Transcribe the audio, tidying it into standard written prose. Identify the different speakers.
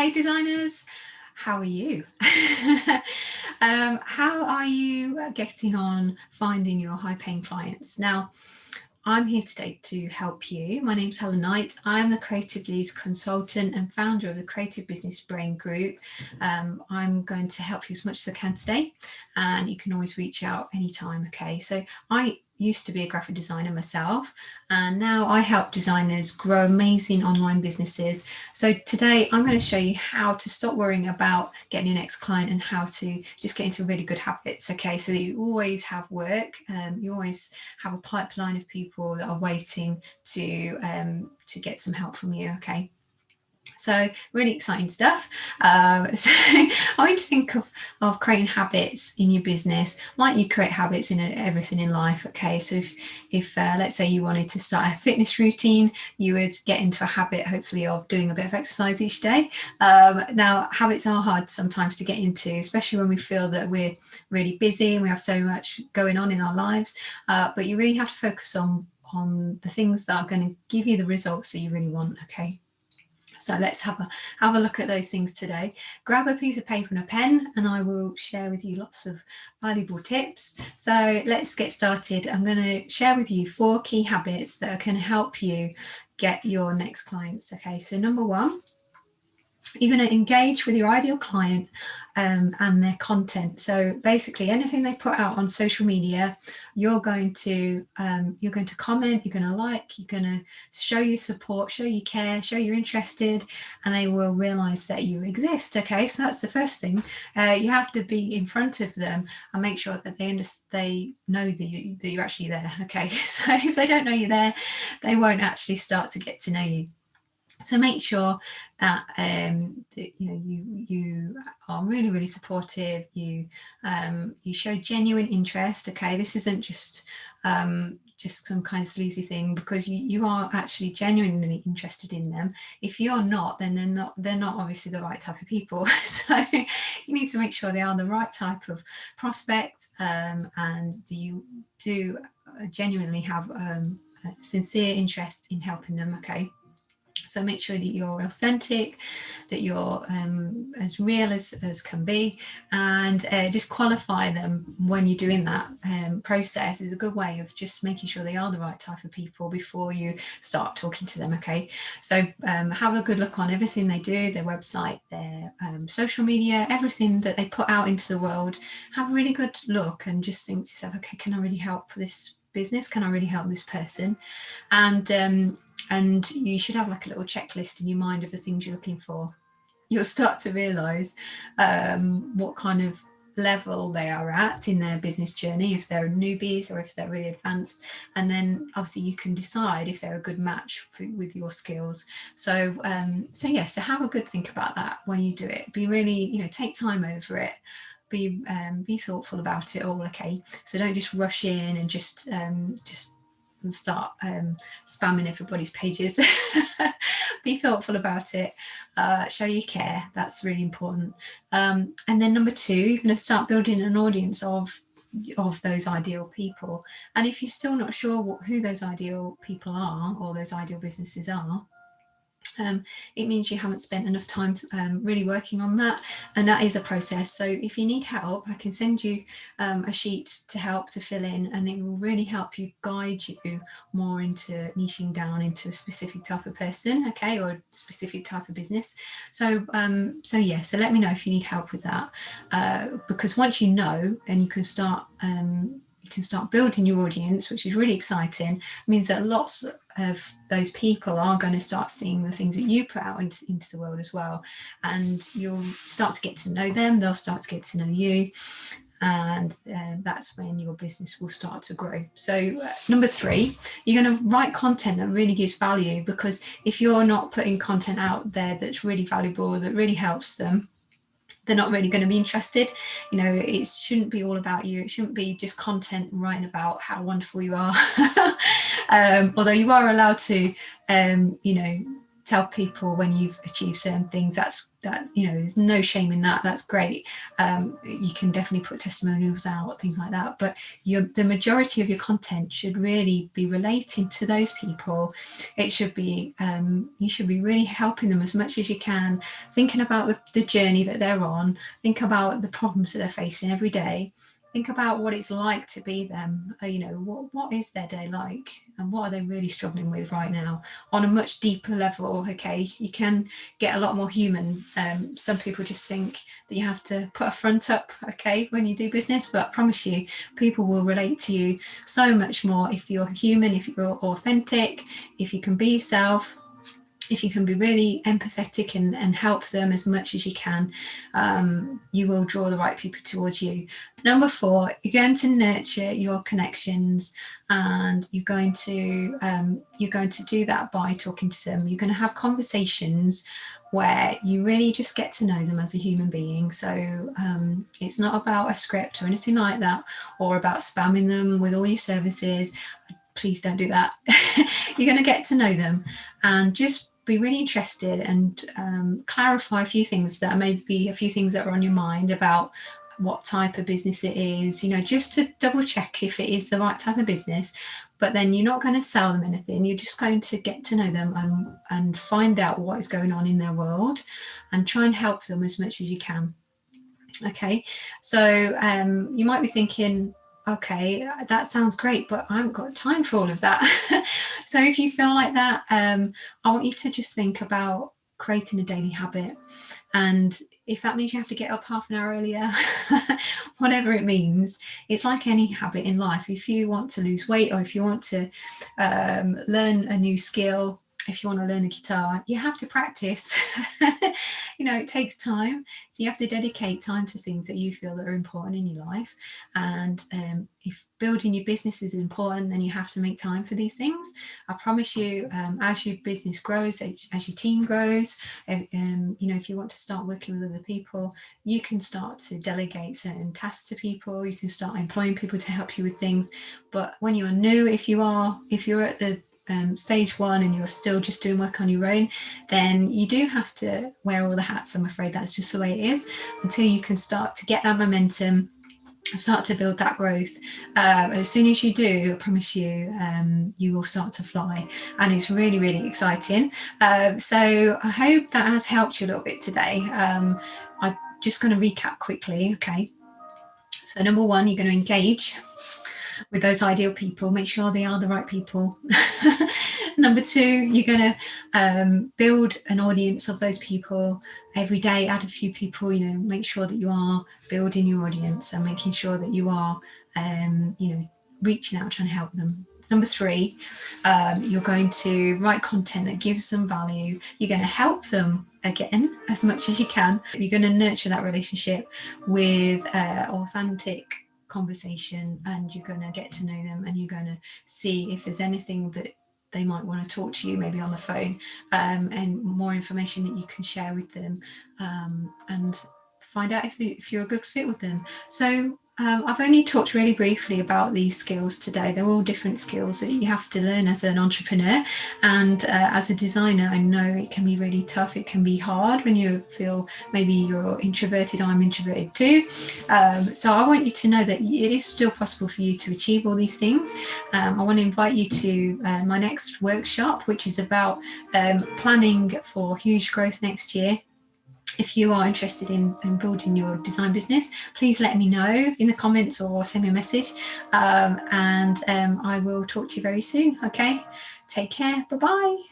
Speaker 1: Hey designers, how are you? How are you getting on finding your high paying clients? Now, I'm here today to help you. My name's Helen Knight. I'm the Creative Leads consultant and founder of the Creative Business Brain Group. I'm going to help you as much as I can today, and you can always reach out anytime. Okay, so I used to be a graphic designer myself, and now I help designers grow amazing online businesses. So today I'm going to show you how to stop worrying about getting your next client and how to just get into really good habits. Okay, so that you always have work, you always have a pipeline of people that are waiting to get some help from you. Okay. So really exciting stuff. So I want you to think of creating habits in your business like you create habits in everything in life. Okay, so if let's say you wanted to start a fitness routine, you would get into a habit hopefully of doing a bit of exercise each day. Now habits are hard sometimes to get into, especially when we feel that we're really busy and we have so much going on in our lives, but you really have to focus on the things that are going to give you the results that you really want. Okay. So let's have a look at those things today. Grab a piece of paper and a pen, and I will share with you lots of valuable tips. So let's get started. I'm going to share with you 4 key habits that can help you get your next clients. Okay, so number 1, you're going to engage with your ideal client and their content. So basically anything they put out on social media, you're going to comment, you're going to like, you're going to show your support, show you care, show you're interested, and they will realize that you exist. Okay, so that's the first thing. You have to be in front of them and make sure that they know that you're actually there. Okay, so if they don't know you're there, they won't actually start to get to know you. So make sure that, you are really supportive. You show genuine interest. Okay, this isn't just some kind of sleazy thing, because you are actually genuinely interested in them. If you're not, then they're not obviously the right type of people. So you need to make sure they are the right type of prospect, and you do genuinely have a sincere interest in helping them. Okay. So make sure that you're authentic, that you're as real as can be, and just qualify them when you're doing that process is a good way of just making sure they are the right type of people before you start talking to them. Okay, so have a good look on everything they do, their website, their social media, everything that they put out into the world. Have a really good look and just think to yourself, okay, can I really help this business? Can I really help this person? And you should have like a little checklist in your mind of the things you're looking for. You'll start to realise what kind of level they are at in their business journey, if they're newbies or if they're really advanced, and then obviously you can decide if they're a good match with your skills. So have a good think about that when you do it. Be really, take time over it. Be thoughtful about it all. Okay, so don't just rush in and just start spamming everybody's pages. Be thoughtful about it. Show you care. That's really important. And then number 2, you're going to start building an audience of those ideal people. And if you're still not sure who those ideal people are or those ideal businesses are, it means you haven't spent enough time really working on that, and that is a process. So if you need help, I can send you a sheet to help to fill in, and it will really help you guide you more into niching down into a specific type of person, okay, or a specific type of business. So let me know if you need help with that, because once you know, and you can start building your audience, which is really exciting. It means that lots of those people are going to start seeing the things that you put out into the world as well, and you'll start to get to know them, they'll start to get to know you, and that's when your business will start to grow. So number 3, you're going to write content that really gives value, because if you're not putting content out there that's really valuable, that really helps them, they're not really going to be interested. It shouldn't be all about you. It shouldn't be just content writing about how wonderful you are. Although you are allowed to, tell people when you've achieved certain things. That's you know, there's no shame in that. That's great. You can definitely put testimonials out, things like that. But the majority of your content should really be relating to those people. It should be you should be really helping them as much as you can, thinking about the journey that they're on, think about the problems that they're facing every day. Think about what it's like to be them. You know, what is their day like, and what are they really struggling with right now on a much deeper level. Okay, you can get a lot more human. Some people just think that you have to put a front up, okay, when you do business, but I promise you, people will relate to you so much more if you're human, if you're authentic, if you can be yourself, if you can be really empathetic and help them as much as you can. You will draw the right people towards you. Number 4, you're going to nurture your connections, and you're going to do that by talking to them. You're going to have conversations where you really just get to know them as a human being. So it's not about a script or anything like that, or about spamming them with all your services. Please don't do that. You're going to get to know them and just be really interested and clarify a few things that may be a few things that are on your mind about what type of business it is, you know, just to double check if it is the right type of business. But then you're not going to sell them anything. You're just going to get to know them and find out what is going on in their world and try and help them as much as you can. Okay, so you might be thinking, okay, that sounds great, but I haven't got time for all of that. So if you feel like that, I want you to just think about creating a daily habit. And if that means you have to get up half an hour earlier, whatever it means, it's like any habit in life. If you want to lose weight, or if you want to learn a new skill, if you want to learn a guitar, you have to practice. You know, it takes time. So you have to dedicate time to things that you feel that are important in your life. And if building your business is important, then you have to make time for these things. I promise you, as your business grows, as your team grows, you know, if you want to start working with other people, you can start to delegate certain tasks to people. You can start employing people to help you with things. But when you're new, if you're at the stage 1 and you're still just doing work on your own, then you do have to wear all the hats. I'm afraid that's just the way it is, until you can start to get that momentum, start to build that growth. As soon as you do, I promise you, you will start to fly, and it's really, really exciting. So I hope that has helped you a little bit today. I'm just going to recap quickly. Okay, so number 1, you're going to engage with those ideal people. Make sure they are the right people. Number 2, you're going to build an audience of those people every day. Add a few people, you know, make sure that you are building your audience and making sure that you are, you know, reaching out, trying to help them. Number 3, you're going to write content that gives them value. You're going to help them again as much as you can. You're going to nurture that relationship with authentic conversation, and you're going to get to know them, and you're going to see if there's anything that they might want to talk to you, maybe on the phone, and more information that you can share with them, and find out if you're a good fit with them. So I've only talked really briefly about these skills today. They're all different skills that you have to learn as an entrepreneur, and as a designer, I know it can be really tough. It can be hard when you feel maybe you're introverted. I'm introverted too. So I want you to know that it is still possible for you to achieve all these things. I want to invite you to my next workshop, which is about planning for huge growth next year. If you are interested in building your design business, please let me know in the comments or send me a message, and I will talk to you very soon. Okay, take care. Bye-bye.